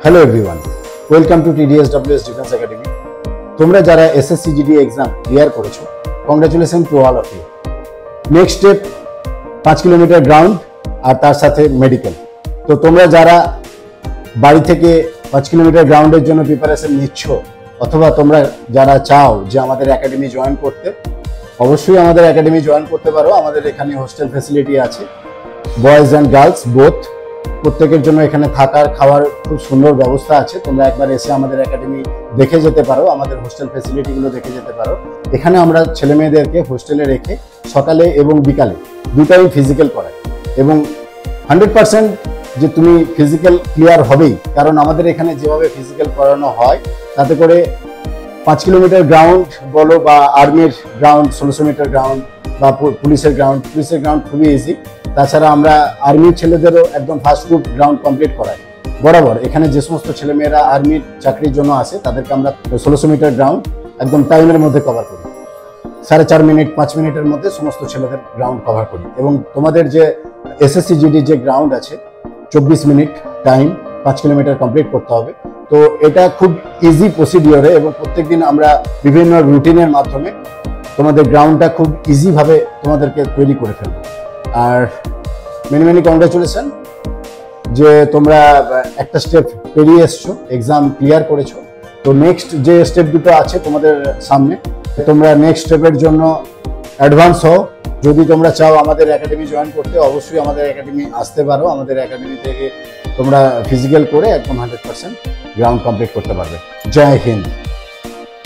Hello everyone, welcome to TDSWS defence academy. তোমরা যারা SSC GD exam clear করেছো, congratulation to all of you. Next step 5 kilometre ground আর তার সাথে medical. তো তোমরা যারা বাড়ি থেকে 5 কিলোমিটার গ্রাউন্ডের জন্য প্রিপারেশন নিচ্ছ, অথবা তোমরা যারা চাও যে আমাদের একাডেমি জয়েন করতে, অবশ্যই আমাদের একাডেমি জয়েন করতে পারো। আমাদের এখানে হোস্টেল ফ্যাসিলিটি আছে, বয়েজ অ্যান্ড গার্লস বোথ। প্রত্যেকের জন্য এখানে থাকার খাওয়ার খুব সুন্দর ব্যবস্থা আছে। তোমরা একবার এসে আমাদের একাডেমি দেখে যেতে পারো, আমাদের হোস্টেল ফ্যাসিলিটিগুলো দেখে যেতে পারো। এখানে আমরা ছেলে মেয়েদেরকে হোস্টেলে রেখে সকালে এবং বিকালে দুটাই ফিজিক্যাল করাই, এবং 100% যে তুমি ফিজিক্যাল ক্লিয়ার হবেই, কারণ আমাদের এখানে যেভাবে ফিজিক্যাল করানো হয় তাতে করে 5 কিলোমিটার গ্রাউন্ড বলো বা আর্মির গ্রাউন্ড 1600 মিটার গ্রাউন্ড বা পুলিশের গ্রাউন্ড খুবই ইজি। তাছাড়া আমরা আর্মির ছেলেদেরও একদম ফার্স্ট গ্রুপ গ্রাউন্ড কমপ্লিট করাই বরাবর। এখানে যে সমস্ত ছেলেমেয়েরা আর্মির চাকরির জন্য আসে তাদেরকে আমরা 1600 মিটার গ্রাউন্ড একদম টাইমের মধ্যে কভার করি। 4.5 মিনিট 5 মিনিটের মধ্যে সমস্ত ছেলেদের গ্রাউন্ড কভার করি। এবং তোমাদের যে এসএসসি জিডি যে গ্রাউন্ড আছে 24 মিনিট টাইম, 5 কিলোমিটার কমপ্লিট করতে হবে। তো এটা খুব ইজি প্রসিডিওরে, এবং প্রত্যেকদিন আমরা বিভিন্ন রুটিনের মাধ্যমে তোমাদের গ্রাউন্ডটা খুব ইজিভাবে তোমাদেরকে তৈরি করে ফেলবো। আর মেনি কংগ্রাচুলেশন যে তোমরা একটা স্টেপ পেরিয়ে এসছো, এক্সাম ক্লিয়ার করেছো। তো নেক্সট যে স্টেপ দুটো আছে তোমাদের সামনে, তোমরা নেক্সট স্টেপের জন্য অ্যাডভান্স হও। যদি তোমরা চাও আমাদের একাডেমি জয়েন করতে, অবশ্যই আমাদের একাডেমি আসতে পারো। আমাদের একাডেমি থেকে তোমরা ফিজিক্যাল করে একদম 100% গ্রাউন্ড কমপ্লিট করতে পারবে। জয় হিন্দ।